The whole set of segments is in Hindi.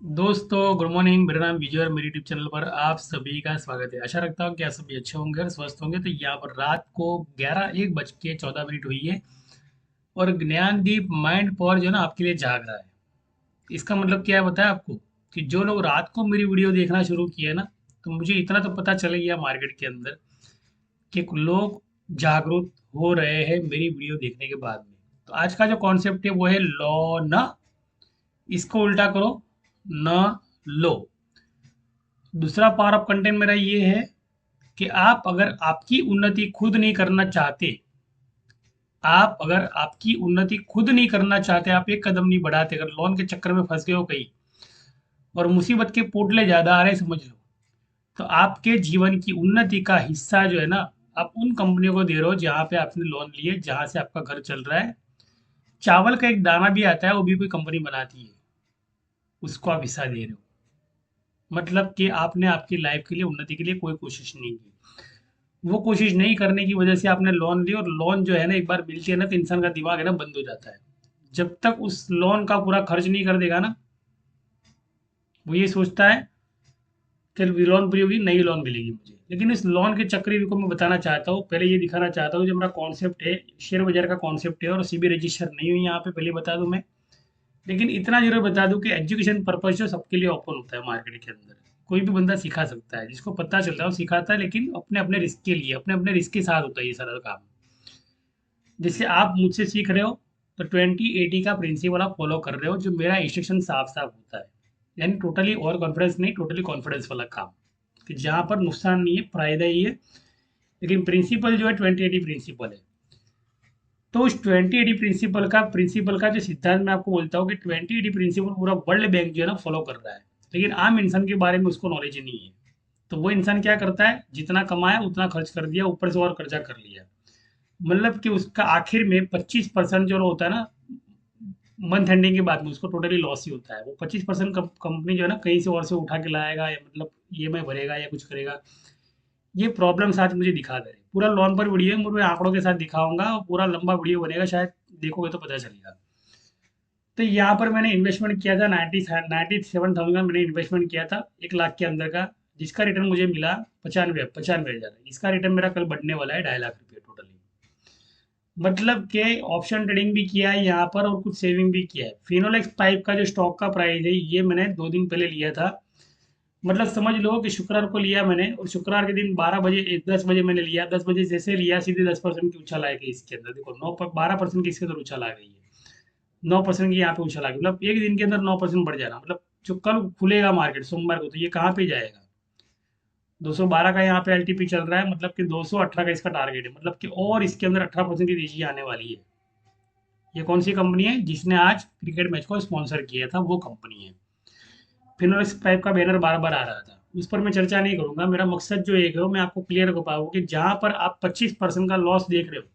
दोस्तों गुड मॉर्निंग। मेरा नाम विजय और मेरे यूट्यूब चैनल पर आप सभी का स्वागत है। आशा रखता हूँ कि आप सभी अच्छे होंगे और स्वस्थ होंगे। तो यहाँ पर रात को 11:01 हुई है और ज्ञानदीप माइंड पावर जो है ना आपके लिए जाग रहा है। इसका मतलब क्या है बताया आपको कि जो लोग रात को मेरी वीडियो देखना शुरू किए ना, तो मुझे इतना तो पता चल गया मार्केट के अंदर कि लोग जागरूक हो रहे हैं मेरी वीडियो देखने के बाद में। तो आज का जो कॉन्सेप्ट है वो है लॉ न, इसको उल्टा करो न लो। दूसरा पावर ऑफ कंटेंट मेरा ये है कि आप अगर आपकी उन्नति खुद नहीं करना चाहते, आप अगर आपकी उन्नति खुद नहीं करना चाहते, आप एक कदम नहीं बढ़ाते, अगर लोन के चक्कर में फंस गए हो कहीं और मुसीबत के पोटले ज्यादा आ रहे हैं समझ लो, तो आपके जीवन की उन्नति का हिस्सा जो है ना, आप उन कंपनियों को दे रहे हो जहां पे आपने लोन लिए, जहां से आपका घर चल रहा है। चावल का एक दाना भी आता है, वो भी कोई कंपनी बनाती है, उसको आप हिस्सा दे रहे हो। मतलब कि आपने आपकी लाइफ के लिए, उन्नति के लिए कोई कोशिश नहीं की। वो कोशिश नहीं करने की वजह से आपने लोन ली, और लोन जो है ना एक बार मिलती है ना, तो इंसान का दिमाग है ना बंद हो जाता है। जब तक उस लोन का पूरा खर्च नहीं कर देगा ना, वो ये सोचता है कि लोन पूरी होगी, नई लोन मिलेगी मुझे। लेकिन इस लोन के चक्र को मैं बताना चाहता हूँ, पहले ये दिखाना चाहता हूँ जो मेरा कॉन्सेप्ट है, शेयर बाजार का कॉन्सेप्ट है, और सीबी रजिस्टर नहीं हुई यहाँ पे, पहले बता दूं मैं। लेकिन इतना जरूर बता दूं कि एजुकेशन पर्पज जो सबके लिए ओपन होता है मार्केट के अंदर। कोई भी बंदा सिखा सकता है, जिसको पता चलता है वो सिखाता है, लेकिन अपने अपने रिस्क के लिए, अपने अपने रिस्क के साथ होता है ये सारा काम। जैसे आप मुझसे सीख रहे हो, तो 2080 का प्रिंसिपल आप फॉलो कर रहे हो, जो मेरा इंस्ट्रक्शन साफ साफ होता है। यानी टोटली ओवर कॉन्फिडेंस नहीं, टोटली कॉन्फिडेंस वाला काम, कि जहाँ पर नुकसान नहीं है, फायदा ही है। लेकिन प्रिंसिपल जो है 2080 प्रिंसिपल है। तो उस 2080 प्रिंसिपल का जो सिद्धांत मैं आपको बोलता हूँ कि 2080 प्रिंसिपल पूरा वर्ल्ड बैंक जो है ना फॉलो कर रहा है। लेकिन आम इंसान के बारे में उसको नॉलेज ही नहीं है। तो वो इंसान क्या करता है, जितना कमाया उतना खर्च कर दिया, ऊपर से और कर्जा कर लिया। मतलब कि उसका आखिर में 25% जो होता है ना, मंथ एंडिंग के बाद में उसको टोटली लॉस ही होता है। वो 25% कंपनी जो है ना कहीं से और से उठा के लाएगा, या मतलब ईएमआई भरेगा या कुछ करेगा। ये प्रॉब्लम्स आज मुझे दिखा दे रहे। पूरा लोन पर वीडियो है, मैं आंकड़ों के साथ दिखाऊंगा, और पूरा लंबा वीडियो बनेगा, शायद देखोगे तो पता चलेगा। तो यहाँ पर मैंने इन्वेस्टमेंट किया था 97,000 का, मैंने इन्वेस्टमेंट किया था 1 लाख के अंदर का, जिसका रिटर्न मुझे मिला 95,95 हज़ार। इसका रिटर्न मेरा कल बढ़ने वाला है 2.5 लाख रुपये टोटली। मतलब कि ऑप्शन ट्रेडिंग भी किया है यहाँ पर, और कुछ सेविंग भी किया है। फिनोलेक्स पाइप का जो स्टॉक का प्राइस है, ये मैंने 2 दिन पहले लिया था। मतलब समझ लो कि शुक्रवार को लिया मैंने, और शुक्रवार के दिन 12 बजे 10 बजे मैंने लिया। 10 बजे जैसे लिया, सीधे 10% की उछाल आ गई इसके अंदर। देखो 12% की इसके अंदर उछाल आ गई है। 9% की यहाँ पे उछाल आ गई, मतलब एक दिन के अंदर 9% बढ़ जाना। मतलब जो कल खुलेगा मार्केट सोमवार को, तो ये कहाँ पे जाएगा। 212 का यहाँ पे एलटीपी चल रहा है, मतलब कि 218 का इसका टारगेट है। मतलब कि और इसके अंदर 18% की तेजी आने वाली है। ये कौन सी कंपनी है जिसने आज क्रिकेट मैच को स्पॉन्सर किया था, वो कंपनी है। फिनोलेक्स टाइप का बैनर बार बार आ रहा था, उस पर मैं चर्चा नहीं करूंगा। मेरा मकसद जो एक है वो मैं आपको क्लियर कर पाऊँ कि जहां पर आप 25% का लॉस देख रहे हो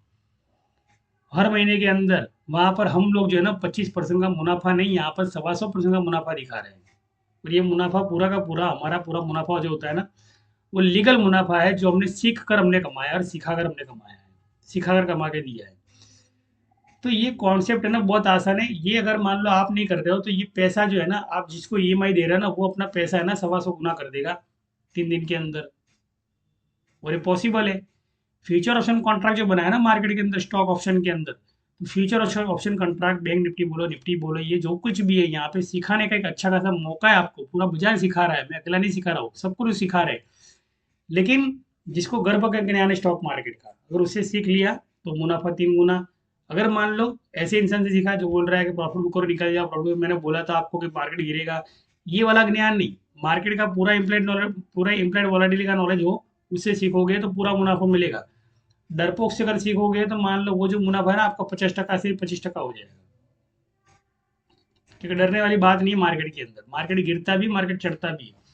हर महीने के अंदर, वहां पर हम लोग जो है ना 25% का मुनाफा नहीं, यहाँ पर 125% का मुनाफा दिखा रहे हैं। और ये मुनाफा पूरा का पूरा, हमारा पूरा मुनाफा जो होता है ना, वो लीगल मुनाफा है, जो हमने सीख कर हमने कमाया और सिखा कर हमने कमाया है, सिखा कर कमा के दिया है। तो ये कॉन्सेप्ट है ना बहुत आसान है। ये अगर मान लो आप नहीं कर रहे हो, तो ये पैसा जो है ना, आप जिसको ईएमआई दे रहे हो ना, वो अपना पैसा है ना 125 गुना कर देगा 3 दिन के अंदर। और ये पॉसिबल है। फ्यूचर ऑप्शन कॉन्ट्रैक्ट जो बनाया ना मार्केट के अंदर, स्टॉक ऑप्शन के अंदर, तो future option contract, bank Nifty बोलो, निफ्टी बोलो, ये जो कुछ भी है यहाँ पे सिखाने का एक अच्छा खासा मौका है आपको। पूरा बाजार सिखा रहा है, मैं अकेला नहीं सिखा रहा हूँ, सब कुछ सिखा रहे हैं। लेकिन जिसको गर्व का ज्ञान है स्टॉक मार्केट का, अगर उससे सीख लिया तो मुनाफा 3 गुना। अगर मान लो ऐसे इंसान से सीखा जो बोल रहा है कि प्रॉफिट बुक करो निकल जाओ, प्रॉफिट, मैंने बोला था आपको कि मार्केट गिरेगा, ये वाला ज्ञान नहीं। मार्केट का पूरा इम्प्लाइड नॉलेज, पूरा इम्प्लाइड वॉलेटिलिटी का नॉलेज हो, उससे सीखोगे तो पूरा मुनाफा मिलेगा। डरपोक से अगर सीखोगे तो मान लो वो जो मुनाफा है ना आपका 50% से 25% हो जाएगा। क्योंकि डरने वाली बात नहीं है मार्केट के अंदर। मार्केट गिरता भी, मार्केट चढ़ता भी है।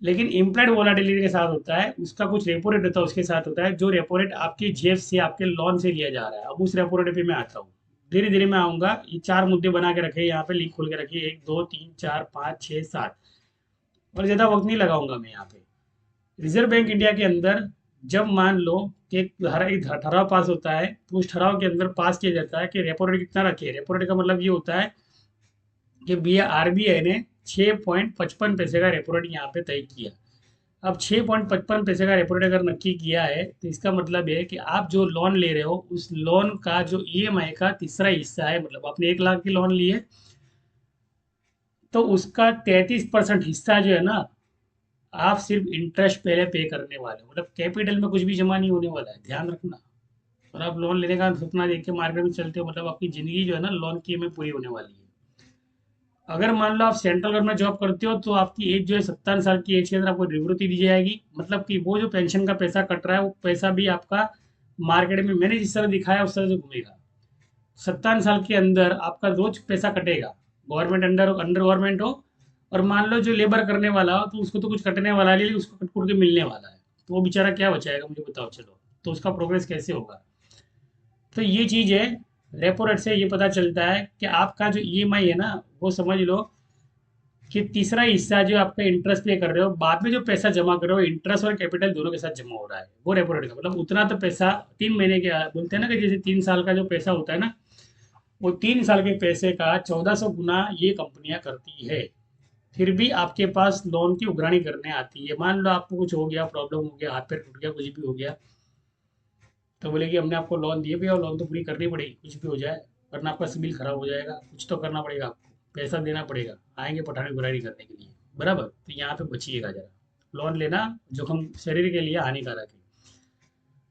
लेकिन इम्प्लाइड वोलाटिलिटी के साथ होता है, उसका कुछ रेपो रेट होता है, उसके साथ होता है, जो रेपो रेट आपके जेब से, आपके लोन से लिया जा रहा है। अब उस रेपो रेट पे मैं आता हूँ, धीरे धीरे मैं आऊंगा। ये 4 मुद्दे बना के रखे, यहाँ पे लिंक खोल के रखिए, 1 2 3 4 5 6 7। और ज्यादा वक्त नहीं लगाऊंगा मैं यहाँ पे। रिजर्व बैंक इंडिया के अंदर जब मान लो कि एक ठराव पास होता है, तो उस ठराव के अंदर पास किया जाता है कि रेपो रेट कितना रखे। रेपो रेट का मतलब ये होता है कि भैया आरबीआई ने 6.55 का रेपो रेट यहाँ पे तय किया। अब 6.55 का रेपो रेट अगर नक्की किया है तो इसका मतलब है कि आप जो लोन ले रहे हो उस लोन का जो ईएमआई का तीसरा हिस्सा है, मतलब आपने 1 लाख की लोन ली है तो उसका 33% हिस्सा जो है ना, आप सिर्फ इंटरेस्ट पहले पे करने वाले हो, मतलब कैपिटल में कुछ भी जमा नहीं होने वाला है, ध्यान रखना। और आप लोन लेने का सपना देख के मार्केट में चलते हो, मतलब आपकी जिंदगी जो है ना लोन की में पूरी होने वाली है। अगर मान लो आप सेंट्रल गवर्नमेंट जॉब करते हो तो आपकी एज जो है 57 साल की एज के अंदर आपको निवृत्ति दी जाएगी, मतलब कि वो जो पेंशन का पैसा कट रहा है वो पैसा भी आपका मार्केट में मैंने जिस तरह दिखाया उस तरह से घूमेगा। 57 साल के अंदर आपका रोज पैसा कटेगा, गवर्नमेंट अंडर अंडर गवर्नमेंट हो, और मान लो जो लेबर करने वाला हो तो उसको तो कुछ कटने वाला नहीं, लेकिन उसको कट कुट के मिलने वाला है, तो वो बेचारा क्या बचाएगा मुझे बताओ, चलो तो उसका प्रोग्रेस कैसे होगा। तो ये चीज़ है, रेपो रेट से ये पता चलता है कि आपका जो ईएमआई है ना, वो समझ लो कि तीसरा हिस्सा जो आपका इंटरेस्ट पे कर रहे हो, बाद में जो पैसा जमा कर रहे हो इंटरेस्ट और कैपिटल दोनों के साथ जमा हो रहा है, वो रेपो रेट का मतलब उतना तो पैसा 3 महीने के बोलते हैं ना, कि जैसे 3 साल का जो पैसा होता है ना, वो 3 साल के पैसे का 1400 गुना ये कंपनियां करती है। फिर भी आपके पास लोन की उगराणी करने आती है। मान लो आपको कुछ हो गया, प्रॉब्लम हो गया, हाथ पैर टूट गया, कुछ भी हो गया, तो बोले कि हमने आपको लोन दिए भैया और लोन तो पूरी करनी पड़ेगी, कुछ भी हो जाए, वरना आपका सिबिल खराब हो जाएगा, कुछ तो करना पड़ेगा आपको, पैसा देना पड़ेगा, आएंगे पठानी बुराई करने के लिए, बराबर। तो यहाँ पे बचिएगा जरा, लोन लेना जोखिम शरीर के लिए हानिकारक है।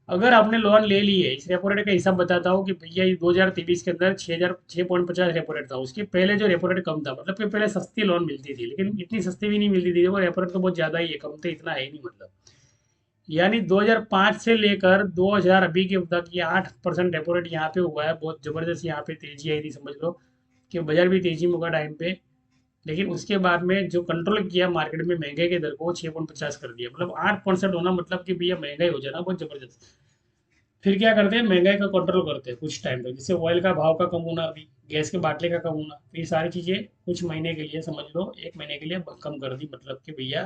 अगर आपने लोन ले ली है, इस रेपो रेट का हिसाब बताता हूँ कि भैया ये 2023 के अंदर 6,50 रेपो रेट था, उसके पहले जो रेपो रेट कम था, मतलब कि पहले सस्ती लोन मिलती थी, लेकिन इतनी सस्ती भी नहीं मिलती थी, वो रेपो रेट तो बहुत ज़्यादा ही है, कम तो इतना है ही नहीं, मतलब यानी 2005 से लेकर 2000 अभी के तक ये 8% रेपो रेट यहाँ पे हुआ है, बहुत जबरदस्त यहाँ पे तेजी आई थी, समझ लो कि बाजार भी तेजी में होगा टाइम पे। लेकिन उसके बाद में जो कंट्रोल किया मार्केट में महंगाई के दर को 6.50 कर दिया, मतलब 8% होना मतलब कि भैया महंगाई हो जाना बहुत जबरदस्त। फिर क्या करते हैं, महंगाई का कंट्रोल करते हैं कुछ टाइम तक, जैसे ऑयल का भाव का कम होना, अभी गैस के बाटले का कम होना, तो ये सारी चीज़ें कुछ महीने के लिए, समझ लो 1 महीने के लिए कम कर दी, मतलब कि भैया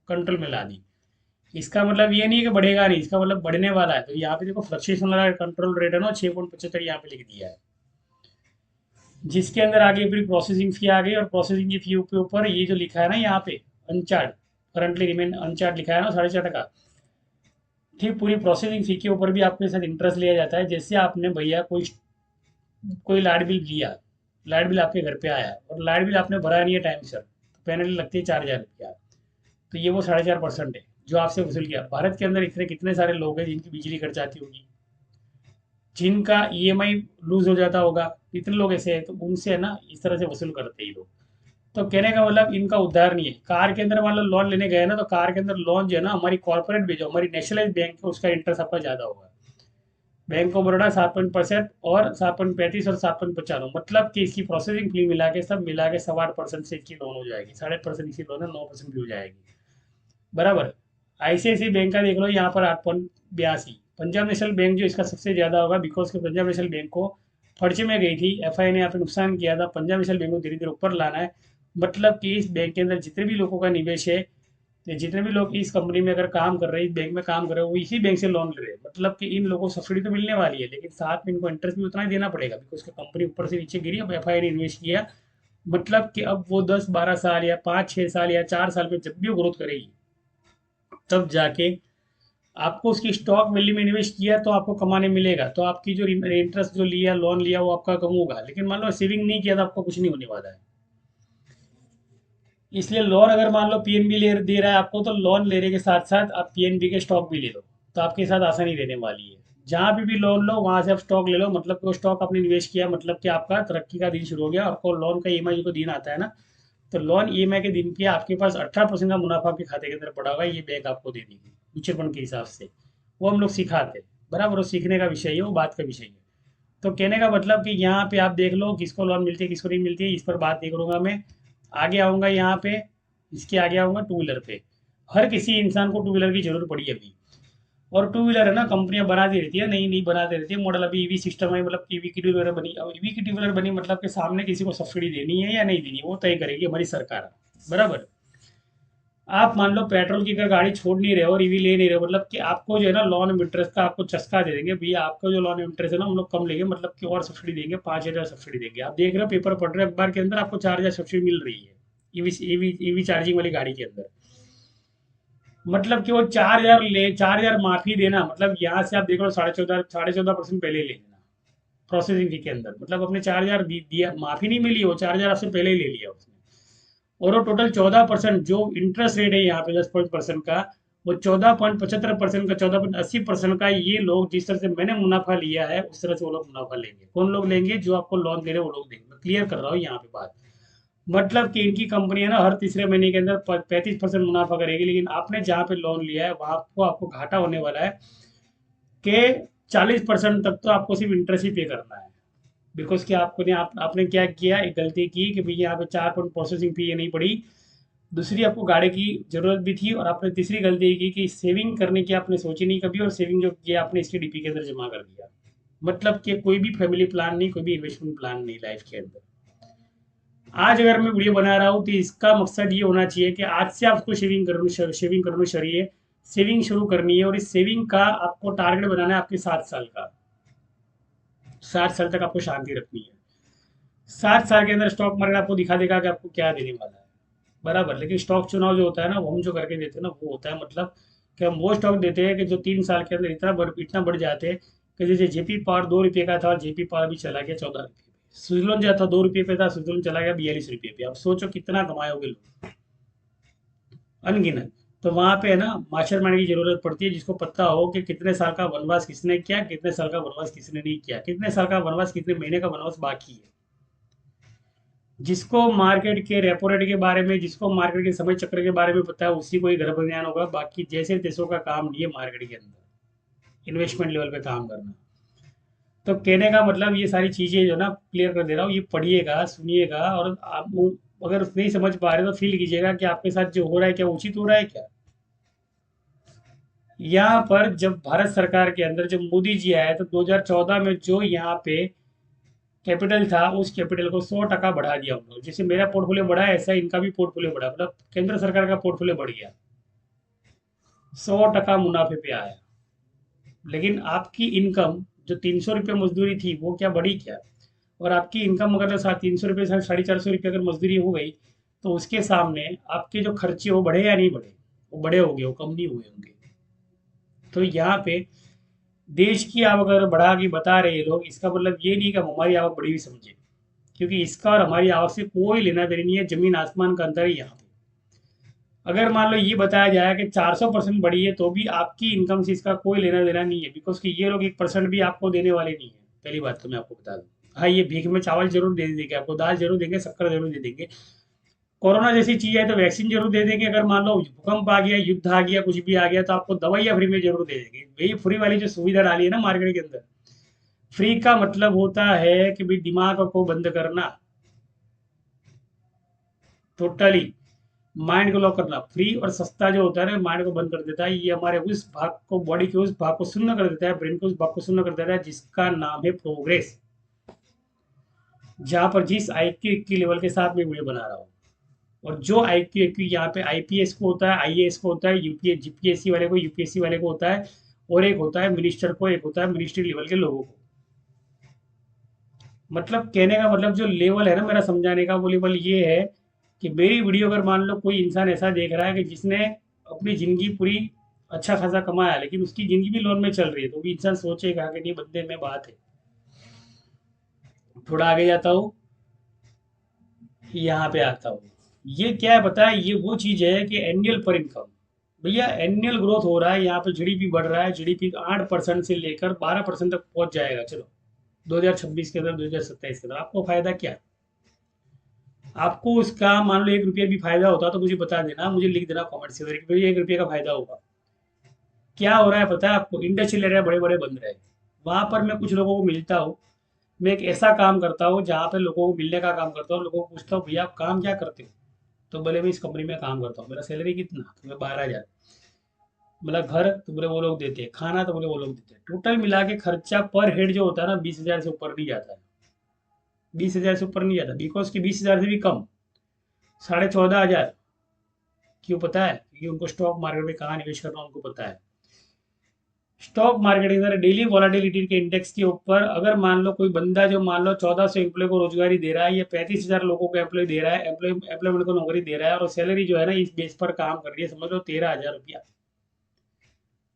कंट्रोल में ला दी। इसका मतलब ये नहीं है कि बढ़ेगा नहीं, इसका मतलब बढ़ने वाला है। तो यहाँ पे देखो फ्लक्चुएशन वाला कंट्रोल रेट है ना, 6.75 यहाँ पे लिख दिया है, जिसके अंदर आगे फिर प्रोसेसिंग फी आ गई, और प्रोसेसिंग की फी के ऊपर ये जो लिखा है ना यहाँ पे अनचार्ज, करंटली रिमेन अनचार्ज लिखा है ना 4.5%। ठीक, पूरी प्रोसेसिंग फी के ऊपर भी आपके साथ इंटरेस्ट लिया जाता है। जैसे आपने भैया कोई कोई लाइट बिल लिया, लाइट बिल आपके घर पे आया और लाइट बिल आपने भरा नहीं है टाइम सर, तो पेनल्टी लगती है 4,000 रुपया। तो ये वो 4.5% है जो आपसे वसूल किया। भारत के अंदर इतने कितने सारे लोग हैं जिनकी बिजली कट जाती होगी, जिनका ईएमआई लूज हो जाता होगा, इतने लोग ऐसे हैं, तो उनसे है ना इस तरह से वसूल करते हैं ये लोग। तो कहने का मतलब इनका उद्धार नहीं है। कार के अंदर मान लो लोन लेने गए ना, तो कार के अंदर लोन जो है ना, हमारी कॉर्पोरेट भी जो हमारी नेशनलाइज बैंक है उसका इंटरेस्ट आपका ज़्यादा होगा। बैंक ऑफ बड़ौदा 7% और 7.35 और 7.95, मतलब कि इसकी प्रोसेसिंग फी मिला के सब मिला के 8.25% से इसकी लोन हो जाएगी, 8.5% इसकी लोन है, 9% भी हो जाएगी, बराबर। आईसीआईसी बैंक का देख लो यहाँ पर 8.82। पंजाब नेशनल बैंक जो इसका सबसे ज़्यादा होगा, बिकॉज के पंजाब नेशनल बैंक को फर्ज में गई थी, एफआई ने यहाँ पे नुकसान किया था, पंजाब नेशनल बैंक को धीरे धीरे ऊपर लाना है। मतलब कि इस बैंक के अंदर जितने भी लोगों का निवेश है, तो जितने भी लोग इस कंपनी में अगर काम कर रहे हैं, इस बैंक में काम कर रहे हैं, वो इसी बैंक से लोन ले रहे हैं, मतलब कि इन लोगों को सब्सिडी तो मिलने वाली है, लेकिन साथ में इनको इंटरेस्ट भी उतना ही देना पड़ेगा, बिकॉज कंपनी ऊपर से नीचे गिरी, अब एफआई ने इन्वेस्ट किया, मतलब कि अब वो 10-12 साल या 5-6 साल या 4 साल में जब भी वो ग्रोथ करेगी, तब जाके आपको उसकी स्टॉक वैल्यू में इन्वेस्ट किया तो आपको कमाने मिलेगा, तो आपकी जो इंटरेस्ट जो लिया लोन लिया वो आपका कम होगा। लेकिन मान लो सेविंग नहीं किया तो आपको कुछ नहीं होने वाला है। इसलिए लोन अगर मान लो पीएनबी ले दे रहा है आपको, तो लोन लेने के साथ साथ आप पीएनबी के स्टॉक भी ले लो, तो आपके साथ आसानी रहने वाली है। जहाँ पे भी लोन लो वहां से आप स्टॉक ले लो, मतलब कि वो स्टॉक आपने निवेश किया, मतलब कि आपका तरक्की का दिन शुरू हो गया। आपको लोन का ईएमआई को दिन आता है ना, तो लोन ईएमआई के दिन पे आपके पास 18% का मुनाफा आपके खाते के अंदर पड़ा होगा, ये बैंक आपको दे देगी म्यूचुअल फंड के हिसाब से। वो हम लोग सिखाते हैं, बराबर, वो सीखने का विषय है, वो बात का विषय है। तो कहने का मतलब कि यहाँ पे आप देख लो किसको लोन मिलती है किसको नहीं मिलती है, इस पर बात नहीं करूंगा मैं। आगे आऊँगा यहाँ पे, इसके आगे आऊँगा टू व्हीलर पे। हर किसी इंसान को टू व्हीलर की जरूरत पड़ी है अभी, और टू व्हीलर है ना कंपनियां बनाती रहती है, नई नई बनाती रहती है मॉडल। अभी ईवी सिस्टम है, मतलब ईवी की टू व्हीलर बनी, अब ईवी की टू व्हीलर बनी मतलब कि सामने किसी को सब्सिडी देनी है या नहीं देनी है वो तय करेगी हमारी सरकार, बराबर। आप मान लो पेट्रोल की अगर गाड़ी छोड़ नहीं रहे हो और ईवी ले नहीं रहे हो, मतलब कि आपको जो है ना लोन इंटरेस्ट का आपको चस्का दे देंगे, भैया आपका जो लोन इंटरेस्ट है ना हम लोग कम लेंगे, मतलब कि और सब्सिडी देंगे, 5,000 सब्सिडी देंगे। आप देख रहे हो पेपर पढ़ रहे हो अखबार के अंदर, आपको 4,000 सब्सिडी मिल रही है। ईवी ईवी चार्जिंग वाली गाड़ी के अंदर। मतलब कि वो 4,000 माफी देना, मतलब यहाँ से आप देख लो 14.5% पहले ही ले लेना प्रोसेसिंग फी के अंदर। मतलब अपने 4,000 दिया, माफी नहीं मिली, वो 4,000 आपसे पहले ही ले लिया उसने। और वो टोटल 14% जो इंटरेस्ट रेट है यहाँ पे 10% का, वो 14.75% का, 14.80% का, ये लोग जिस तरह से मैंने मुनाफा लिया है उस तरह से वो लोग मुनाफा लेंगे। कौन लोग लेंगे? जो आपको लोन दे रहे हैं वो लोग देंगे। मैं क्लियर कर रहा हूँ यहाँ पे बात। मतलब कि इनकी कंपनी है ना, हर तीसरे महीने के अंदर 35% मुनाफा करेगी, लेकिन आपने जहाँ पे लोन लिया है वहां को आपको घाटा होने वाला है कि 40% तक तो आपको सिर्फ इंटरेस्ट ही पे करना है। बिकॉज कि आपने क्या किया, एक गलती की कि भाई यहाँ पे 4 प्रोसेसिंग फी ये नहीं पड़ी। दूसरी, आपको गाड़ी की जरूरत भी थी, और आपने तीसरी गलती की कि सेविंग करने की आपने सोची नहीं कभी, और सेविंग जो किया आपने इसके डीपी के अंदर जमा कर दिया। मतलब कि कोई भी फैमिली प्लान नहीं, कोई भी इन्वेस्टमेंट प्लान नहीं लाइफ के अंदर। आज अगर मैं वीडियो बना रहा हूँ तो इसका मकसद ये होना चाहिए कि आज से आपको शेविंग करनी चाहिए, सेविंग शुरू करनी है। और इस सेविंग का आपको टारगेट बनाना है आपके 7 साल का। 7 साल तक आपको शांति रखनी है। 7 साल के अंदर स्टॉक मार्केट आपको दिखा देगा कि आपको क्या देने वाला है, बराबर। लेकिन स्टॉक चुनाव जो होता है ना, वो हम जो करके देते हैं ना, वो होता है मतलब कि हम वो स्टॉक देते हैं कि जो 3 साल के अंदर इतना बढ़ जाते हैं कि जैसे जेपी पावर 2 रुपये का था, और जेपी पावर भी चला गया 14 रुपये पे। सुजलोन जो था 2 रुपये पे था, सुजलोन चला गया 42 रुपये पे। अब सोचो कितना कमाए लोग, अनगिनत। तो वहां पे है ना मास्टरमाइंड की जरूरत पड़ती है, जिसको पता हो कि कितने साल का वनवास किसने किया, कितने साल का वनवास किसने नहीं किया, कितने साल का वनवास, कितने महीने का वनवास बाकी है। जिसको मार्केट के रेपो रेट के बारे में, जिसको मार्केट के समय चक्र के बारे में पता है, उसी को ही गर्भ ज्ञान होगा। बाकी जैसे देशों का काम नहीं है मार्केट के अंदर इन्वेस्टमेंट लेवल पे काम करना। तो कहने का मतलब ये सारी चीजें जो ना क्लियर कर दे रहा हूँ, ये पढ़िएगा, सुनिएगा, और आप अगर नहीं समझ पा रहे तो फील कीजिएगा कि आपके साथ जो हो रहा है क्या उचित हो रहा है क्या। यहाँ पर जब भारत सरकार के अंदर जब मोदी जी आए तो 2014 में जो यहाँ पे कैपिटल था, उस कैपिटल को 100% बढ़ा दिया उन लोग। जैसे मेरा पोर्टफोलियो बढ़ा है, ऐसा इनका भी पोर्टफोलियो बढ़ा, मतलब केंद्र सरकार का पोर्टफोलियो बढ़ गया, 100% मुनाफे पे आया। लेकिन आपकी इनकम जो 300 रुपये मजदूरी थी वो क्या बढ़ी क्या? और आपकी इनकम अगर 300 रुपये से 450 रुपये अगर मजदूरी हो गई, तो उसके सामने आपके जो खर्चे वो बढ़े या नहीं बढ़े? वो बड़े हो गए, वो कम नहीं हुए होंगे। तो यहाँ पे देश की आवक अगर बढ़ा के बता रहे हैं लोग, इसका मतलब ये नहीं कि हम हमारी आवक बढ़ी हुई समझे, क्योंकि इसका और हमारी आवक से कोई लेना देना नहीं है, जमीन आसमान का अंतर है यहाँ पे। अगर मान लो ये बताया जाए कि 400% बढ़ी है, तो भी आपकी इनकम से इसका कोई लेना देना नहीं है, बिकॉज कि ये लोग 1% भी आपको देने वाले नहीं है। पहली बात तो मैं आपको बता दूं, हाँ ये भीख में चावल जरूर दे देंगे आपको, दाल जरूर देंगे, शक्कर जरूर दे देंगे। कोरोना जैसी चीज है तो वैक्सीन जरूर दे देंगे। अगर मान लो भूकंप आ गया, युद्ध आ गया, कुछ भी आ गया, तो आपको दवाइयाँ फ्री में जरूर दे देंगे। यही फ्री वाली जो सुविधा डाली है ना मार्केट के अंदर, फ्री का मतलब होता है कि भाई दिमाग को बंद करना, टोटली माइंड को लॉक करना। फ्री और सस्ता जो होता है ना, माइंड को बंद कर देता है। ये हमारे उस भाग को, बॉडी के उस भाग को सुन्न कर देता है, ब्रेन को उस भाग को सुन्न कर देता है, जिसका नाम है प्रोग्रेस। जहां पर जिस IQ की लेवल के साथ मैं वीडियो बना रहा हूँ, और जो IQ यहाँ पे IPS को होता है, IAS को होता है, यूपीएस GPSC वाले को, UPSC वाले को होता है, और एक होता है मिनिस्टर को, एक होता है मिनिस्ट्री लेवल के लोगों को। मतलब कहने का मतलब जो लेवल है ना मेरा समझाने का, वो लेवल ये है कि मेरी वीडियो अगर मान लो कोई इंसान ऐसा देख रहा है कि जिसने अपनी जिंदगी पूरी अच्छा खासा कमाया, लेकिन उसकी जिंदगी भी लोन में चल रही है, तो भी इंसान सोचेगा कि नहीं बंदे में बात है। थोड़ा आगे जाता हूँ, यहाँ पे आता हूँ। ये क्या है पता है? ये वो चीज है कि एनुअल पर इनकम, भैया एनुअल ग्रोथ हो रहा है यहाँ पे, जीडीपी बढ़ रहा है, जीडीपी 8% से लेकर 12% तक पहुंच जाएगा। चलो 2026 के अंदर, 2027 के अंदर आपको फायदा क्या? आपको उसका मान लो 1 रुपया भी फायदा होता तो मुझे बता देना, मुझे लिख देना कॉमेंट से कि मुझे 1 रुपये का फायदा होगा। क्या हो रहा है पता है आपको? इंडस्ट्रियल एरिया बड़े बड़े बन रहे हैं, वहां पर मैं कुछ लोगों को मिलता हूँ। मैं एक ऐसा काम करता हूँ जहाँ पे लोगों को मिलने का काम करता हूँ, लोगों को पूछता हूँ भैया आप काम क्या करते हो? तो बोले मैं इस कंपनी में काम करता हूँ। मेरा सैलरी कितना? तो मैं 12,000। मतलब घर तो बोले वो लोग देते हैं, खाना तो बोले वो लोग देते हैं, टोटल मिला के खर्चा पर हेड जो होता है ना 20,000 से ऊपर नहीं जाता है। 20,000 से ऊपर नहीं जाता, बिकॉज की 20,000 से भी कम, 14,500। क्यों पता है? क्योंकि उनको स्टॉक मार्केट में कहाँ निवेश करना उनको पता है। स्टॉक मार्केट के अंदर डेली वॉलेटिलिटी के इंडेक्स के ऊपर अगर मान लो कोई बंदा जो मान लो 1400 एम्प्लॉय को रोजगारी दे रहा है या 35,000 लोगों को एम्प्लॉय दे रहा है, एम्प्लॉयमेंट को नौकरी दे रहा है और सैलरी जो है ना इस बेस पर काम कर रही है, समझ लो 13,000 रुपया।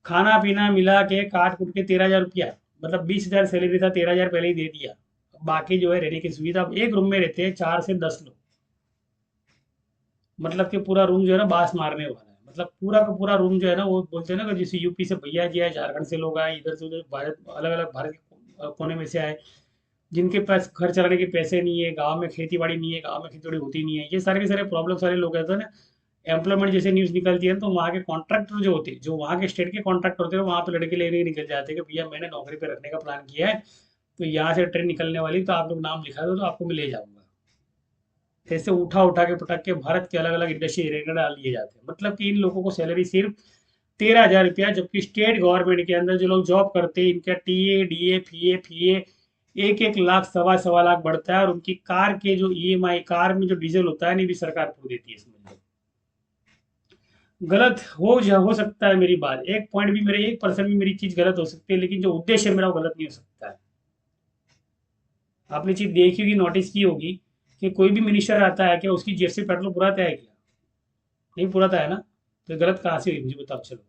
खाना पीना मिला के काट कुट के 13,000 रुपया, मतलब 20,000 सैलरी था, 13,000 पहले ही दे दिया। बाकी जो है रहने की सुविधा, अब एक रूम में रहते हैं 4 से 10 लोग, मतलब कि पूरा रूम जो है ना बास मारने वाला है, मतलब पूरा का पूरा रूम जो है ना, वो बोलते हैं ना कि जैसे यूपी से भैया जी आए, झारखंड से लोग आए, इधर से उधर भारत, अलग अलग भारत के कोने में से आए, जिनके पास घर चलाने के पैसे नहीं है, गांव में खेती बाड़ी नहीं है, गांव में खेती बाड़ी होती नहीं है, ये सारे के सारे प्रॉब्लम सारे लोग रहते हैं ना। एम्प्लॉयमेंट जैसे न्यूज़ निकलती है ना, तो वहाँ के कॉन्ट्रैक्टर जो होते हैं, जो वहाँ के स्टेट के कॉन्ट्रैक्टर होते हैं, वहाँ पे लड़के लेने निकल जाते हैं कि भैया मैंने नौकरी पे रखने का प्लान किया है, तो यहाँ से ट्रेन निकलने वाली, तो आप लोग नाम लिखा दो तो आपको मैं ले जाऊंगा। ऐसे उठा उठा के पटक के भारत के अलग अलग इंडस्ट्री एरिया में डाल दिए जाते हैं, मतलब कि इन लोगों को सैलरी सिर्फ 13,000 रुपया, जबकि स्टेट गवर्नमेंट के अंदर जो लोग जॉब करते हैं इनका टीए डीए फीए 1-1 लाख, 1.25 लाख बढ़ता है, और उनकी कार के जो ईएमआई, कार में जो डीजल होता है नहीं भी सरकार पूरी देती है, समझ लो। गलत हो सकता है मेरी बात, एक पॉइंट भी मेरे 1% भी मेरी चीज गलत हो सकती है, लेकिन जो उद्देश्य है मेरा वो गलत नहीं हो सकता है। आपने चीज देखी होगी, नोटिस की होगी कि कोई भी मिनिस्टर आता है क्या उसकी जेब से पेट्रोल पुराता है क्या? नहीं पुराता है ना, तो ये गलत कहाँ से हुई मुझे बताओ चलो।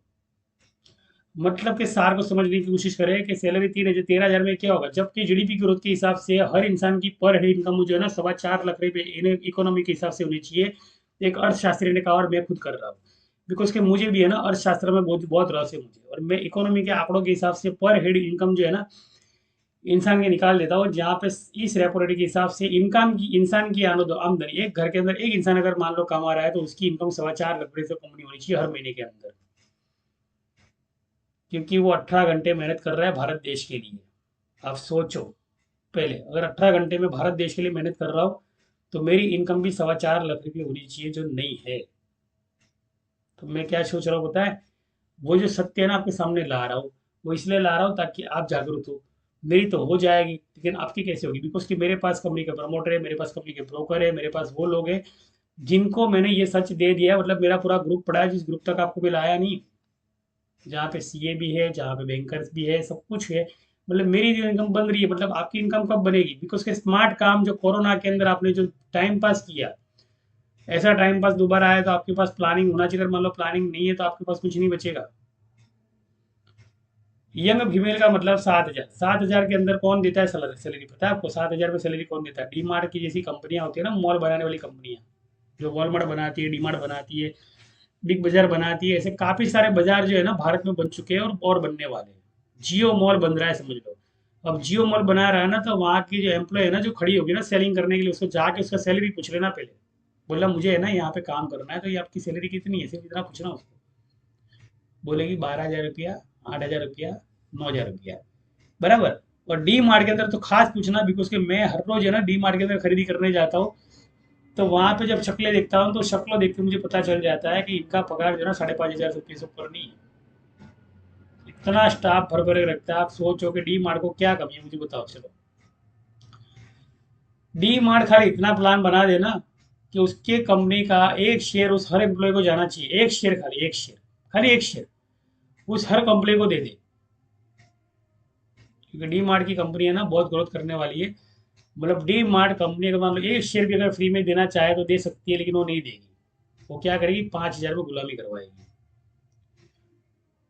मतलब कि सार को समझने की कोशिश करें कि सैलरी 13,000 में क्या होगा, जबकि जीडीपी ग्रोथ के हिसाब से हर इंसान की पर हेड इनकम जो है ना 4.25 लाख रुपए इकोनॉमी के हिसाब से होनी चाहिए। एक अर्थशास्त्री ने कहा और मैं खुद कर रहा हूँ, बिकॉज कि मुझे भी है ना अर्थशास्त्र में बहुत बहुत रस है मुझे, और मैं इकोनॉमी के आंकड़ों के हिसाब से पर हेड इनकम जो है ना इंसान के निकाल देता हूँ, जहाँ पे इस रेपो रेट के हिसाब से इनकम की, इंसान की आमदनी, एक घर के अंदर एक इंसान अगर मान लो कमा रहा है तो उसकी इनकम 4.25 लाख रुपए से कम नहीं होनी चाहिए हर महीने के अंदर, क्योंकि वो 18 घंटे मेहनत कर रहा है भारत देश के लिए। आप सोचो, पहले अगर 18 घंटे में भारत देश के लिए मेहनत कर रहा हूँ, तो मेरी इनकम भी 4.25 लाख रुपये होनी चाहिए, जो नहीं है। तो मैं क्या सोच रहा हूँ पता है, वो जो सत्य है ना आपके सामने ला रहा हूँ, वो इसलिए ला रहा हूँ ताकि आप जागरूक हो। मेरी तो हो जाएगी, लेकिन आपकी कैसे होगी, बिकॉज कि मेरे पास कंपनी का प्रमोटर है, मेरे पास कंपनी के ब्रोकर है, मेरे पास वो लोग हैं जिनको मैंने ये सच दे दिया है, मतलब मेरा पूरा ग्रुप पड़ा है, जिस ग्रुप तक आपको भी लाया नहीं, जहाँ पे सीए भी है, जहाँ पे बैंकर्स भी है, सब कुछ है। मतलब मेरी जो इनकम बन रही है, मतलब आपकी इनकम कब बनेगी, बिकॉज के स्मार्ट काम जो कोरोना के अंदर आपने जो टाइम पास किया, ऐसा टाइम पास दोबारा आया तो आपके पास प्लानिंग होना चाहिए, अगर मान लो प्लानिंग नहीं है तो आपके पास कुछ नहीं बचेगा। यंग फीमेल का मतलब 7,000, 7,000 के अंदर कौन देता है सैलरी, सैलरी पता है आपको? 7,000 में सैलरी कौन देता है? डी मार्ट की जैसी कंपनियां होती है ना, मॉल बनाने वाली कंपनियां, जो वॉलमार्ट बनाती है, डी मार्ट बनाती है, बिग बाजार बनाती है, ऐसे काफी सारे बाजार जो है ना भारत में बन चुके हैं और बनने वाले हैं। जियो मॉल बन रहा है, समझ लो। अब जियो मॉल बना रहा है ना, तो वहाँ की जो एम्प्लॉय है ना, जो खड़ी होगी ना सेलिंग करने के लिए, उसको जाके उसका सैलरी पूछ लेना पहले। बोला मुझे है ना यहाँ पे काम करना है, तो ये आपकी सैलरी कितनी है, सिर्फ इतना पूछना उसको। बोलेगी 12,000 रुपया, 8,000 रुपया, 9,000 रुपया, बराबर। और डी मार्ट के अंदर तो खास पूछना, बिकॉज कि मैं हर रोज है ना डी मार्ट के अंदर खरीदी करने जाता हूँ, तो वहां पे जब शक्लें देखता हूँ तो शक्लों देख के मुझे पता चल जाता है कि इनका पगार जो है ना 5,500 रुपये से ऊपर नहीं है। इतना स्टाफ भर भर के रखता है, आप सोचो कि डी मार्ट को क्या कमी है, मुझे बताओ चलो। डी मार्ट खाली इतना प्लान बना देना कि उसके कंपनी का एक शेयर उस हर एम्प्लॉय को जाना चाहिए, एक शेयर, खाली एक शेयर, खाली एक शेयर उस हर कंपनी को दे दे, क्योंकि डी मार्ट की कंपनी है ना बहुत ग्रोथ करने वाली है। मतलब डी मार्ट कंपनी अगर मान लो एक शेयर भी अगर फ्री में देना चाहे तो दे सकती है, लेकिन वो नहीं देगी। वो क्या करेगी, 5,000 में गुलामी करवाएगी।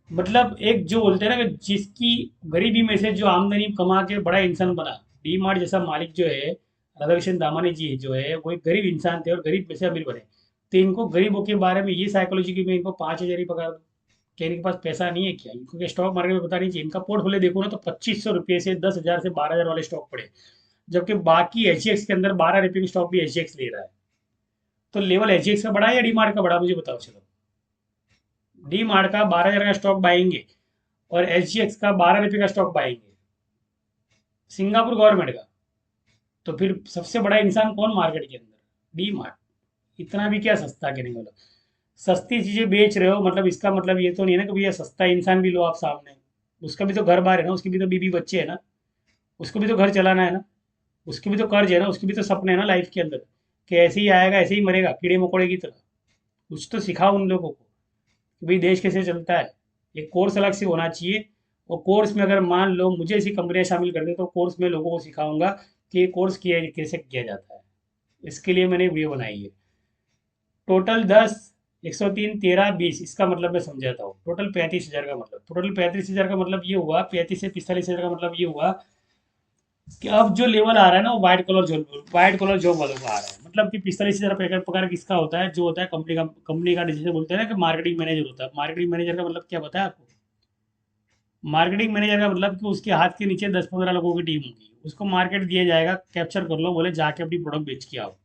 मतलब एक जो बोलते हैं ना कि जिसकी गरीबी में से जो आमदनी कमा के बड़ा इंसान बना, डी मार्ट जैसा मालिक जो है, राधा किशन दामानी जी जो है, वो एक गरीब इंसान थे और गरीब में से अमीर बने। तो इनको गरीबों के बारे में ये साइकोलॉजी की, मैं इनको 5,000 ही पकड़ दूँ, क्या इनके पास पैसा नहीं है क्या? इनको स्टॉक मार्केट में पता नहीं चाहिए, इनका पोर्टफोलियो देखो ना तो 2,500 रुपये से 10,000 से 12,000 वाले स्टॉक पड़े, जबकि बाकी एच के अंदर 12 रुपये की स्टॉक भी एच ले रहा है। तो लेवल एच का बड़ा है या डी मार्ट का बड़ा, मुझे बताओ चलो। डी मार्ट का 12,000 का स्टॉक बाएंगे और एच का 12 रुपये का स्टॉक बाएंगे, सिंगापुर गवर्नमेंट का। तो फिर सबसे बड़ा इंसान कौन मार्केट के अंदर? D mart. इतना भी क्या सस्ता कहने का मतलब, सस्ती चीजें बेच रहे हो, मतलब इसका मतलब ये तो नहीं है ना कि भैया सस्ता इंसान भी लो आप सामने। उसका भी तो घर बार है ना, उसकी भी तो बीबी बच्चे है ना, उसको भी तो घर चलाना है ना, उसकी भी तो कर्ज है ना, उसके भी तो सपने हैं ना लाइफ के अंदर, कि ऐसे ही आएगा ऐसे ही मरेगा कीड़े मकोड़े की तरह। कुछ तो सिखाओ उन लोगों को कि भाई देश कैसे चलता है। एक कोर्स अलग से होना चाहिए, और कोर्स में अगर मान लो मुझे ऐसी कंपनियां शामिल कर दे तो कोर्स में लोगों को सिखाऊंगा कि ये कोर्स किया कैसे किया जाता है। इसके लिए मैंने वीडियो बनाई है। टोटल 10, 103, 13, 20, इसका मतलब मैं समझाता हूँ। टोटल 35,000 का मतलब, टोटल 35,000 का मतलब ये हुआ, 35 से 45,000 का मतलब ये हुआ कि अब जो लेवल आ रहा है ना वो व्हाइट कॉलर जॉब वालों का आ रहा है। मतलब कि 45,000 पगार किसका होता है, जो होता है कंपनी का जैसे बोलते हैं ना कि मार्केटिंग मैनेजर होता है। मार्केटिंग मैनेजर का मतलब क्या पता है आपको? मार्केटिंग मैनेजर का मतलब कि उसके हाथ के नीचे 10-15 लोगों की टीम होगी, उसको मार्केट दिया जाएगा, कैप्चर कर लो, बोले जाके अपनी प्रोडक्ट बेच के आओ।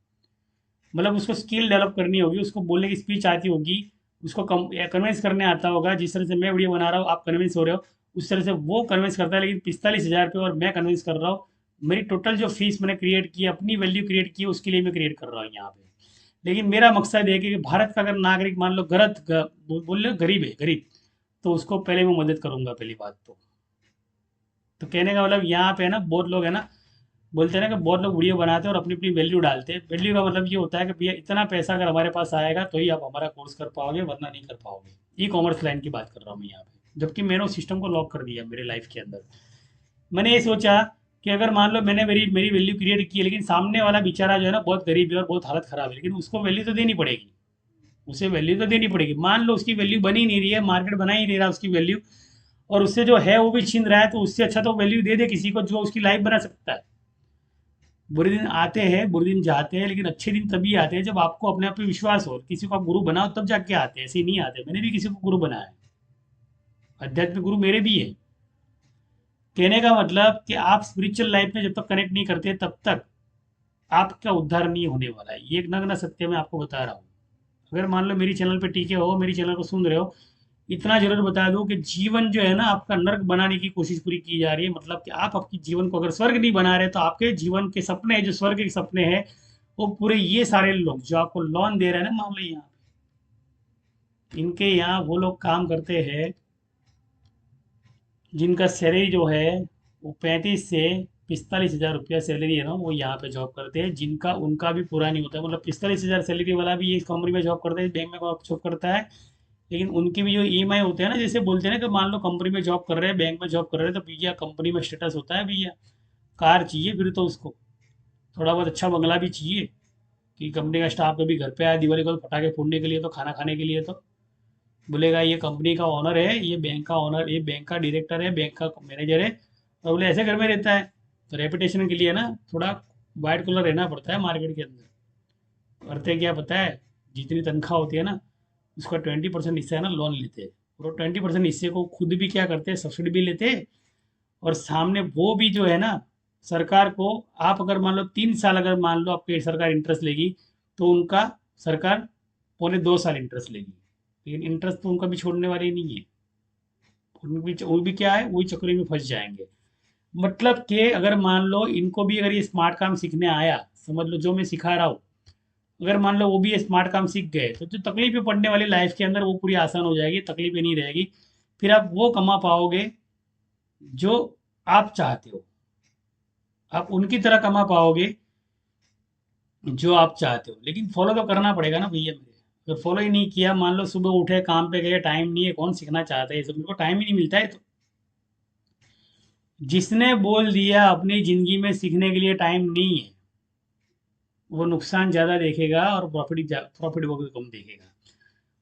मतलब उसको स्किल डेवलप करनी होगी, उसको बोलने की स्पीच आती होगी, उसको कन्विंस करने आता होगा। जिस तरह से मैं वीडियो बना रहा हूँ आप कन्विंस हो रहे हो, उस तरह से वो कन्विंस करता है। लेकिन 45,000 पे और मैं कन्विंस कर रहा हूँ। मेरी टोटल जो फीस मैंने क्रिएट की, अपनी वैल्यू क्रिएट की, उसके लिए मैं क्रिएट कर रहा हूँ यहाँ पे। लेकिन मेरा मकसद है कि भारत का अगर नागरिक मान लो बोल लो गरीब है, गरीब, तो उसको पहले मैं मदद करूंगा पहली बात तो कहने का मतलब यहाँ पे है ना, बहुत लोग है ना बोलते हैं ना कि बहुत लोग वीडियो बनाते हैं और अपनी अपनी वैल्यू डालते हैं। वैल्यू का मतलब ये होता है कि भैया इतना पैसा अगर हमारे पास आएगा तो ही आप हमारा कोर्स कर पाओगे, वरना नहीं कर पाओगे। ई कॉमर्स लाइन की बात कर रहा हूँ मैं यहाँ पे, जबकि मैंने उस सिस्टम को लॉक कर दिया मेरे लाइफ के अंदर। मैंने ये सोचा कि अगर मान लो मैंने मेरी मेरी वैल्यू क्रिएट की है, लेकिन सामने वाला बेचारा जो है ना बहुत गरीब है और बहुत हालत खराब है, लेकिन उसको वैल्यू तो देनी पड़ेगी। उसे वैल्यू तो देनी पड़ेगी। मान लो उसकी वैल्यू बनी नहीं रही है, मार्केट बना ही नहीं रहा उसकी वैल्यू, और उससे जो है वो भी छीन रहा है, तो उससे अच्छा तो वैल्यू दे दे किसी को जो उसकी लाइफ बना सकता है। बुरे दिन आते हैं, बुरे दिन जाते हैं, लेकिन अच्छे दिन तभी आते हैं जब आपको अपने आप पे विश्वास हो। किसी को आप गुरु बनाओ तब जाके आते हैं, ऐसे ही नहीं आते। मैंने भी किसी को गुरु बनाया है, अध्यात्मिक गुरु मेरे भी है। कहने का मतलब कि आप स्पिरिचुअल लाइफ में जब तक कनेक्ट नहीं करते तब तक आपका उद्धार नहीं होने वाला है। ये एक नग्न सत्य मैं आपको बता रहा हूँ। अगर मान लो मेरी चैनल पे टीके हो, मेरी चैनल को सुन रहे हो, इतना जरूर बता दूं कि जीवन जो है ना आपका नर्क बनाने की कोशिश पूरी की जा रही है। मतलब कि आप आपकी जीवन को अगर स्वर्ग नहीं बना रहे तो आपके जीवन के सपने जो स्वर्ग के सपने हैं, वो पूरे ये सारे लोग जो आपको लोन दे रहे हैं ना, मान लो यहाँ इनके यहाँ वो लोग काम करते हैं जिनका सैलरी जो है वो 35 से 45 हज़ार रुपया सैलरी है ना, वो यहाँ पे जॉब करते हैं। जिनका उनका भी पूरा नहीं होता है। मतलब 45,000 सैलरी वाला भी एक कंपनी में जॉब करता है, बैंक में जॉब करता है, लेकिन उनकी भी जो ईएमआई होते हैं ना, जैसे बोलते हैं ना कि मान लो कंपनी में जॉब कर रहे हैं, बैंक में जॉब कर रहे हैं, तो भैया कंपनी में स्टेटस होता है भैया, कार चाहिए फिर तो उसको, थोड़ा बहुत अच्छा बंगला भी चाहिए कि कंपनी का स्टाफ कभी घर पे आया दिवाली को तो पटाखे फोड़ने के लिए, तो खाना खाने के लिए, तो बोलेगा ये कंपनी का ओनर है, ये बैंक का ओनर, ये बैंक का डायरेक्टर है, बैंक का मैनेजर है, और बोले ऐसे घर में रहता है। तो रेपुटेशन के लिए ना थोड़ा वाइट कलर रहना पड़ता है मार्केट के अंदर। करते क्या पता है, जितनी तनख्वाह होती है ना उसका 20% हिस्सा है ना लोन लेते हैं, और 20% हिस्से को खुद भी क्या करते हैं, सब्सिडी भी लेते हैं। और सामने वो भी जो है ना सरकार को, आप अगर मान लो 3 साल अगर मान लो आपकी सरकार इंटरेस्ट लेगी, तो उनका सरकार 1.25 साल इंटरेस्ट लेगी। लेकिन इंटरेस्ट तो उनका भी छोड़ने वाली नहीं है। वो भी क्या है, वही चक्री में फंस जाएंगे। मतलब कि अगर मान लो इनको भी अगर ये स्मार्ट काम सीखने आया, समझ लो जो मैं सिखा रहा हूँ, अगर मान लो वो भी ये स्मार्ट काम सीख गए, तो जो तकलीफें पड़ने वाली लाइफ के अंदर वो पूरी आसान हो जाएगी, तकलीफें नहीं रहेगी। फिर आप वो कमा पाओगे जो आप चाहते हो, आप उनकी तरह कमा पाओगे जो आप चाहते हो। लेकिन फॉलो तो करना पड़ेगा ना भैया मेरे। अगर फॉलो ही नहीं किया, मान लो सुबह उठे काम पे गए, टाइम नहीं है, कौन सीखना चाहता है ये सब, मेरे को टाइम ही नहीं मिलता है। तो जिसने बोल दिया अपनी जिंदगी में सीखने के लिए टाइम नहीं है, वो नुकसान ज्यादा देखेगा और प्रॉफिट बहुत कम देखेगा।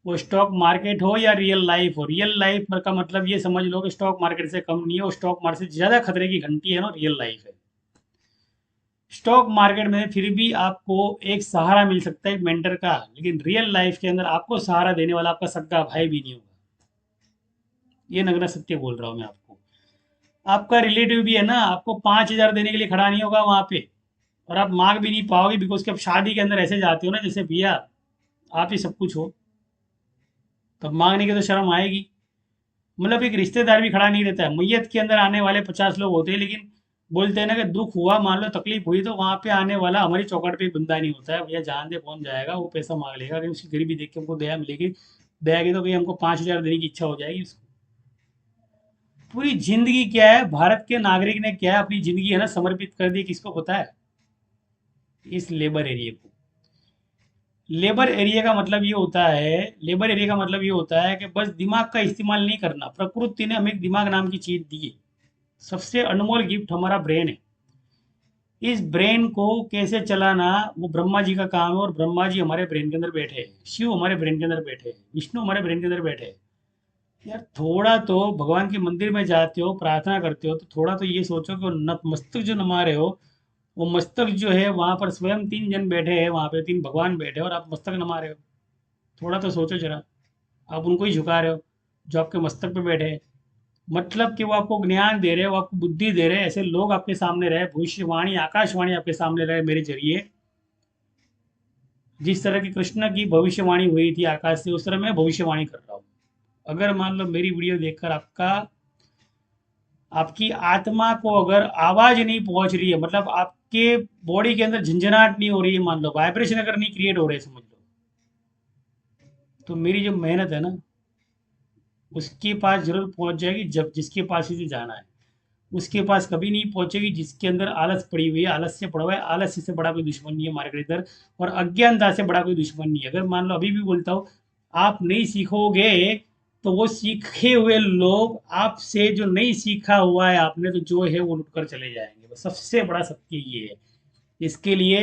वो स्टॉक मार्केट हो या रियल लाइफ हो, रियल लाइफ का मतलब ये समझ लो कि स्टॉक मार्केट से कम नहीं है, वो स्टॉक मार्केट से ज्यादा खतरे की घंटी है ना, रियल लाइफ है। स्टॉक मार्केट में फिर भी आपको एक सहारा मिल सकता है मेंटर का, लेकिन रियल लाइफ के अंदर आपको सहारा देने वाला आपका सगा भाई भी नहीं होगा। ये नग्न सत्य बोल रहा हूँ मैं आपको। आपका रिलेटिव भी है ना, आपको 5,000 देने के लिए खड़ा नहीं होगा वहां पे, और आप मांग भी नहीं पाओगे, बिकॉज कि आप शादी के अंदर ऐसे जाते हो ना जैसे भैया आप ही सब कुछ हो, तब मांगने की तो शर्म आएगी। मतलब एक रिश्तेदार भी खड़ा नहीं रहता है। मैयत के अंदर आने वाले 50 लोग होते हैं, लेकिन बोलते हैं ना कि दुख हुआ, मान लो तकलीफ हुई, तो वहां पे आने वाला हमारी चौकट पे एक बंदा नहीं होता है। भैया जान दे कौन जाएगा, वो पैसा मांग लेगा, अगर उसकी गरीबी देख के हमको दया मिलेगी, दया की तो भैया हमको 5,000 देने की इच्छा हो जाएगी उसको। पूरी जिंदगी क्या है, भारत के नागरिक ने क्या है, अपनी जिंदगी है ना समर्पित कर दी, किसको पता है? इस लेबर एरिया को। लेबर एरिया का मतलब ये होता है, लेबर एरिया का मतलब ये होता है कि बस दिमाग का इस्तेमाल नहीं करना। प्रकृति ने हमें एक दिमाग नाम की चीज दी है। सबसे अनमोल गिफ्ट हमारा ब्रेन है। इस ब्रेन को कैसे चलाना वो ब्रह्मा जी का काम है, और ब्रह्मा जी हमारे ब्रेन के अंदर बैठे हैं, शिव हमारे ब्रेन के अंदर बैठे हैं, विष्णु हमारे ब्रेन के अंदर बैठे हैं। यार थोड़ा तो भगवान के मंदिर में जाते हो, प्रार्थना करते हो, तो थोड़ा तो ये सोचो कि वो मस्तक जो नमा रहे हो, वो मस्तक जो है वहां पर स्वयं तीन जन बैठे हैं, वहां पे तीन भगवान बैठे हैं और आप मस्तक नमा रहे हो। थोड़ा तो सोचो जरा। आप उनको ही झुका रहे हो जो आपके मस्तक पे बैठे हैं। मतलब कि वो आपको ज्ञान दे रहे हैं, वो आपको बुद्धि दे रहे हैं। ऐसे लोग आपके सामने रहे, भविष्यवाणी आकाशवाणी आपके सामने रहे मेरे जरिए। जिस तरह की कृष्ण की भविष्यवाणी हुई थी आकाश से, उस तरह मैं भविष्यवाणी कर रहा हूँ। अगर मान लो मेरी वीडियो देखकर आपका आपकी आत्मा को अगर आवाज नहीं पहुंच रही है, मतलब आपके बॉडी के अंदर झंझनाहट नहीं हो रही है, मान लो वाइब्रेशन अगर नहीं क्रिएट हो रहे, समझ लो, तो मेरी जो मेहनत है ना, उसके पास जरूर पहुंच जाएगी। जब जिसके पास इसे जाना है, उसके पास कभी नहीं पहुंचेगी जिसके अंदर आलस पड़ी हुई है, आलस्य पड़ा हुआ है। आलस्य से बड़ा कोई दुश्मन नहीं है हमारे इधर, और अज्ञानता से बड़ा कोई दुश्मन नहीं है। अगर मान लो अभी भी बोलता हूँ, आप नहीं सीखोगे, तो वो सीखे हुए लोग आपसे जो नहीं सीखा हुआ है आपने, तो जो है वो लुट कर चले जाएंगे। बस सबसे बड़ा सत्य ये है। इसके लिए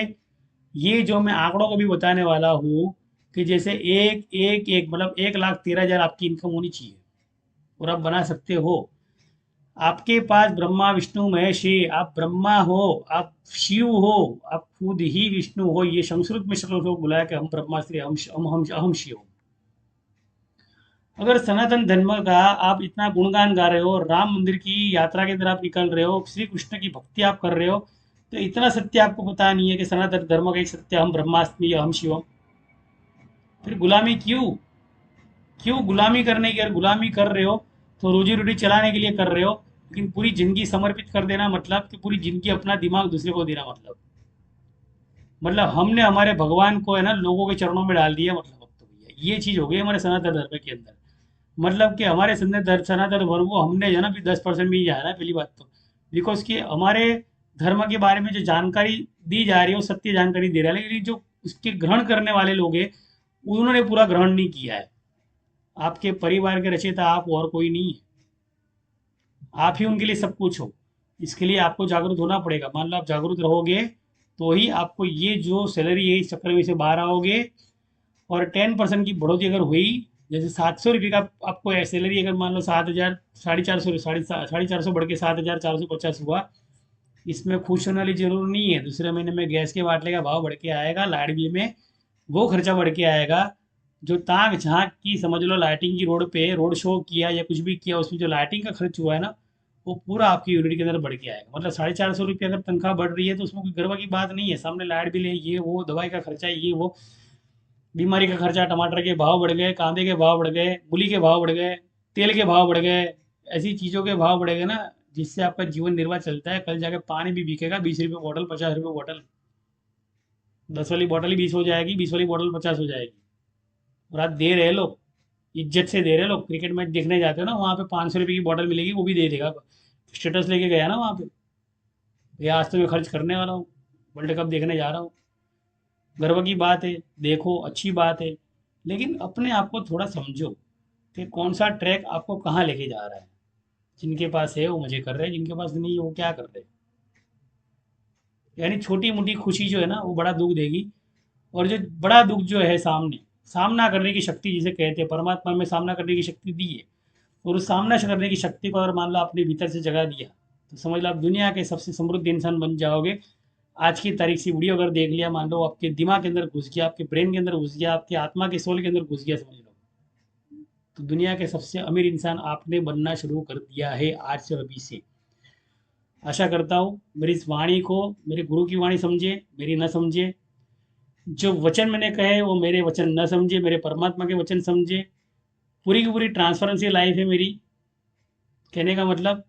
ये जो मैं आंकड़ों को भी बताने वाला हूँ, कि जैसे एक एक एक मतलब 1,13,000 आपकी इनकम होनी चाहिए, और आप बना सकते हो। आपके पास ब्रह्मा विष्णु महेश है, आप ब्रह्मा हो, आप शिव हो, आप खुद ही विष्णु हो। ये संस्कृत में श्लोक को बुलाया कि हम ब्रह्मास्त्र, हम अहम शिव। अगर सनातन धर्म का आप इतना गुणगान गा रहे हो, राम मंदिर की यात्रा के अंदर आप निकल रहे हो, श्री कृष्ण की भक्ति आप कर रहे हो, तो इतना सत्य आपको पता नहीं है कि सनातन धर्म का एक सत्य, हम ब्रह्मास्मि हम शिवम। फिर गुलामी क्यों? क्यों गुलामी करने की? अगर गुलामी कर रहे हो तो रोजी रोटी चलाने के लिए कर रहे हो, लेकिन पूरी जिंदगी समर्पित कर देना मतलब कि पूरी जिंदगी अपना दिमाग दूसरे को देना मतलब हमने हमारे भगवान को है ना लोगों के चरणों में डाल दिया। मतलब अब तो भैया ये चीज हो गई हमारे सनातन धर्म के अंदर। मतलब कि हमारे सनातन धर्म को हमने जो है ना 10% में ही जाना है, पहली बात तो। बिकॉज कि हमारे धर्म के बारे में जो जानकारी दी जा रही है वो सत्य जानकारी दे रहा है, लेकिन जो उसके ग्रहण करने वाले लोग हैं, उन्होंने पूरा ग्रहण नहीं किया है। आपके परिवार के रचयिता आप और कोई नहीं है। आप ही उनके लिए सब कुछ हो। इसके लिए आपको जागरूक होना पड़ेगा। मान लो आप जागरूक रहोगे, तो ही आपको ये जो सैलरी है इस चक्कर में से बाहर आओगे। और 10% की बढ़ोतरी अगर हुई, जैसे 700 रुपये का आपको सैलरी, अगर मान लो 7,000, 450, 450 बढ़ के 7,450 हुआ, इसमें खुश होने वाली जरूर नहीं है। दूसरे महीने में गैस के बाटले का भाव बढ़ के आएगा, लाइट बिल में वो खर्चा बढ़ के आएगा। जो ताक झांक की समझ लो लाइटिंग की रोड पे रोड शो किया या कुछ भी किया, उसमें जो लाइटिंग का खर्च हुआ है ना, वो पूरा आपकी यूनिट के अंदर बढ़ के आएगा। मतलब 450 रुपये अगर तनख्वाह बढ़ रही है, तो उसमें कोई गर्व की बात नहीं है। सामने लाइट बिल है, ये वो दवाई का खर्चा है, ये वो बीमारी का खर्चा, टमाटर के भाव बढ़ गए, कांदे के भाव बढ़ गए, मूली के भाव बढ़ गए, तेल के भाव बढ़ गए। ऐसी चीज़ों के भाव बढ़ेंगे ना, जिससे आपका जीवन निर्वाह चलता है। कल जाके पानी भी बिकेगा 20 रुपये बॉटल, 50 रुपये बॉटल। 10 वाली बॉटल ही 20 हो जाएगी, 20 वाली बॉटल 50 हो जाएगी। और आप दे रहे लोग, इज्जत से दे रहे लोग। क्रिकेट मैच देखने जाते हो ना, वहाँ पे 500 रुपये की बॉटल मिलेगी, वो भी दे देगा। स्टेटस लेके गया ना वहाँ पे, ये आज तो मैं खर्च करने वाला हूँ, वर्ल्ड कप देखने जा रहा हूँ। गर्व की बात है, देखो अच्छी बात है। लेकिन अपने आप को थोड़ा समझो कि कौन सा ट्रैक आपको कहाँ लेके जा रहा है। जिनके पास है वो मजे कर रहे हैं, जिनके पास नहीं है वो क्या कर रहे हैं। यानी छोटी मोटी खुशी जो है ना, वो बड़ा दुख देगी। और जो बड़ा दुख जो है, सामना करने की शक्ति जिसे कहते हैं, परमात्मा में सामना करने की शक्ति दी है। और उस सामना करने की शक्ति को अगर मान लो अपने भीतर से जगा दिया, तो समझ लो आप दुनिया के सबसे समृद्ध इंसान बन जाओगे। आज की तारीख से वीडियो अगर देख लिया, मान लो आपके दिमाग के अंदर घुस गया, आपके ब्रेन के अंदर घुस गया, आपकी आत्मा के सोल के अंदर घुस गया, समझ लो तो दुनिया के सबसे अमीर इंसान आपने बनना शुरू कर दिया है आज से, अभी से। आशा करता हूँ मेरी इस वाणी को मेरे गुरु की वाणी समझे, मेरी न समझे। जो वचन मैंने कहे वो मेरे वचन न समझे, मेरे परमात्मा के वचन समझे। पूरी की पूरी ट्रांसपेरेंसी लाइफ है मेरी। कहने का मतलब,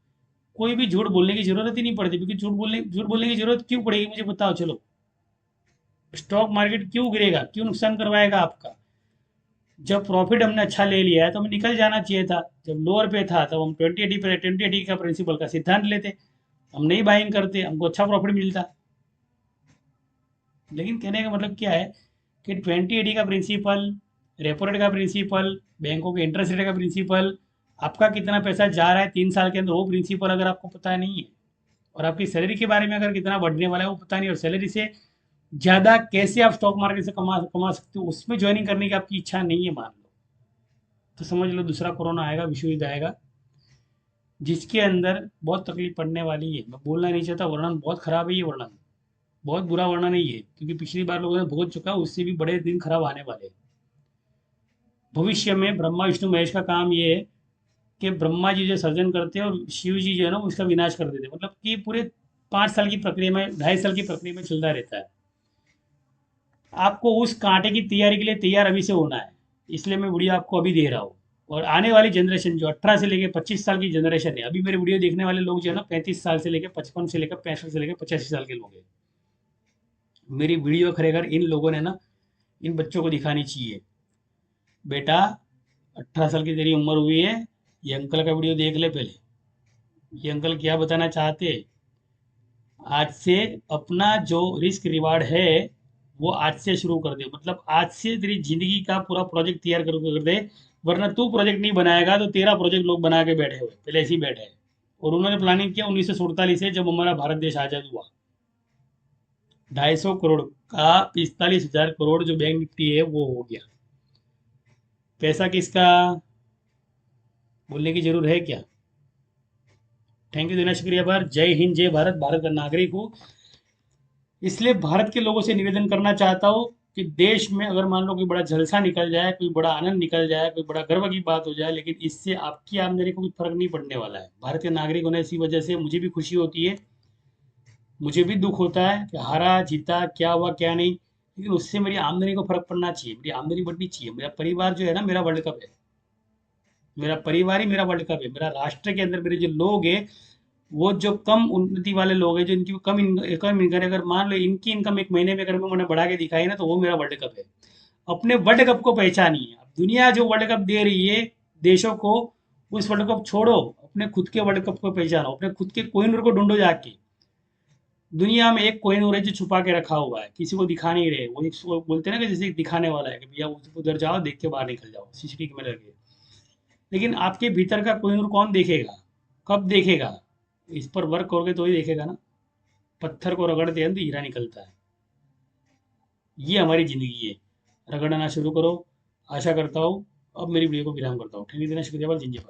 कोई भी झूठ बोलने की जरूरत ही नहीं पड़ती। क्योंकि झूठ बोलने की जरूरत क्यों पड़ेगी, मुझे बताओ चलो। स्टॉक मार्केट क्यों गिरेगा, क्यों नुकसान करवाएगा आपका? जब प्रॉफिट हमने अच्छा ले लिया है तो हमें निकल जाना चाहिए था। जब लोअर पे था तब हम 2080 पे 2080 का प्रिंसिपल का सिद्धांत लेते, हम नहीं बाइंग करते, हमको अच्छा प्रॉफिट मिलता। लेकिन कहने का मतलब क्या है, कि 2080 का प्रिंसिपल, रेपो रेट का प्रिंसिपल, बैंकों के इंटरेस्ट रेट का प्रिंसिपल, आपका कितना पैसा जा रहा है 3 साल के अंदर, वो प्रिंसिपल अगर आपको पता नहीं है, और आपकी सैलरी के बारे में अगर कितना बढ़ने वाला है वो पता नहीं, और सैलरी से ज़्यादा कैसे आप स्टॉक मार्केट से कमा कमा सकते हो, उसमें ज्वाइनिंग करने की आपकी इच्छा नहीं है मान लो, तो समझ लो दूसरा कोरोना आएगा, विश्व युद्ध आएगा, जिसके अंदर बहुत तकलीफ पड़ने वाली है। मैं बोलना नहीं चाहता, वर्णन बहुत खराब है ये वर्णन, बहुत बुरा वर्णन है ये, क्योंकि पिछली बार लोगों ने भुगत चुका, उससे भी बड़े दिन खराब आने वाले हैं। भविष्य में ब्रह्मा विष्णु महेश का काम ये है कि ब्रह्मा जी जो सर्जन करते हैं और शिव जी जो है ना उसका विनाश कर देते हैं, मतलब कि पूरे 5 साल की प्रक्रिया में, 2.5 साल की प्रक्रिया में चलता रहता है। आपको उस कांटे की तैयारी के लिए तैयार अभी से होना है, इसलिए मैं वीडियो आपको अभी दे रहा हूँ। और आने वाली जनरेशन जो 18 से लेकर 25 साल की जनरेशन है, अभी मेरे वीडियो देखने वाले लोग जो है ना 35 साल से लेकर 55 से लेकर 65 से लेकर 85 साल के लोग हैं। मेरी वीडियो खरेखर इन लोगों ने ना, इन बच्चों को दिखानी चाहिए, बेटा 18 साल की तेरी उम्र हुई है, ये अंकल का वीडियो देख ले पहले, ये अंकल क्या बताना चाहते हैं। आज से अपना जो रिस्क रिवार्ड है वो आज से शुरू कर दे, मतलब आज से तेरी जिंदगी का पूरा प्रोजेक्ट तैयार कर दे, वरना तू प्रोजेक्ट नहीं बनाएगा तो तेरा प्रोजेक्ट लोग बना के बैठे हुए, पहले ऐसे ही बैठे हैं। और उन्होंने प्लानिंग किया 1947 से, जब हमारा भारत देश आजाद हुआ, 250 करोड़ का 45,000 करोड़ जो बैंक निफ्टी है वो हो गया। पैसा किसका, बोलने की जरूरत है क्या। थैंक यू देना, शुक्रिया बार, जय हिंद जय भारत, भारत का नागरिक हूँ। इसलिए भारत के लोगों से निवेदन करना चाहता हूँ कि देश में अगर मान लो कोई बड़ा जलसा निकल जाए, कोई बड़ा आनंद निकल जाए, कोई बड़ा गर्व की बात हो जाए, लेकिन इससे आपकी आमदनी को कोई फर्क नहीं पड़ने वाला है। भारत के नागरिक होने इसी वजह से मुझे भी खुशी होती है, मुझे भी दुख होता है कि हारा जीता क्या हुआ क्या नहीं, लेकिन उससे मेरी आमदनी को फर्क पड़ना चाहिए, मेरी आमदनी बढ़नी चाहिए। मेरा परिवार जो है ना, मेरा वर्ल्ड कप है, मेरा परिवार ही मेरा वर्ल्ड कप है। मेरा राष्ट्र के अंदर मेरे जो लोग हैं, वो जो कम उन्नति वाले लोग हैं, जो इनकी कम इनकम, अगर मान लो इनकी इनकम एक महीने में अगर मैंने बढ़ा के दिखाई ना, तो वो मेरा वर्ल्ड कप है। अपने वर्ल्ड कप को पहचानिए। अब दुनिया जो वर्ल्ड कप दे रही है देशों को, उस वर्ल्ड कप छोड़ो, अपने खुद के वर्ल्ड कप को पहचानो, अपने खुद के कोहिनूर को ढूंढो जाके। दुनिया में एक कोहिनूर है जो छुपा के रखा हुआ है, किसी को दिखा नहीं रहे, वो एक वो बोलते हैं ना कि जैसे दिखाने वाला है कि भैया उधर जाओ, देख के बाहर निकल जाओ सीसीटीवी कैमरे लगे, लेकिन आपके भीतर का कोहिनूर कौन देखेगा, कब देखेगा। इस पर वर्क करोगे तो ही देखेगा ना। पत्थर को रगड़ते हैं तो हीरा निकलता है। ये हमारी ज़िंदगी है, रगड़ना शुरू करो। आशा करता हूँ, अब मेरी वीडियो को विराम करता हूँ। थैंक यू, शुक्रिया, जिंदगी।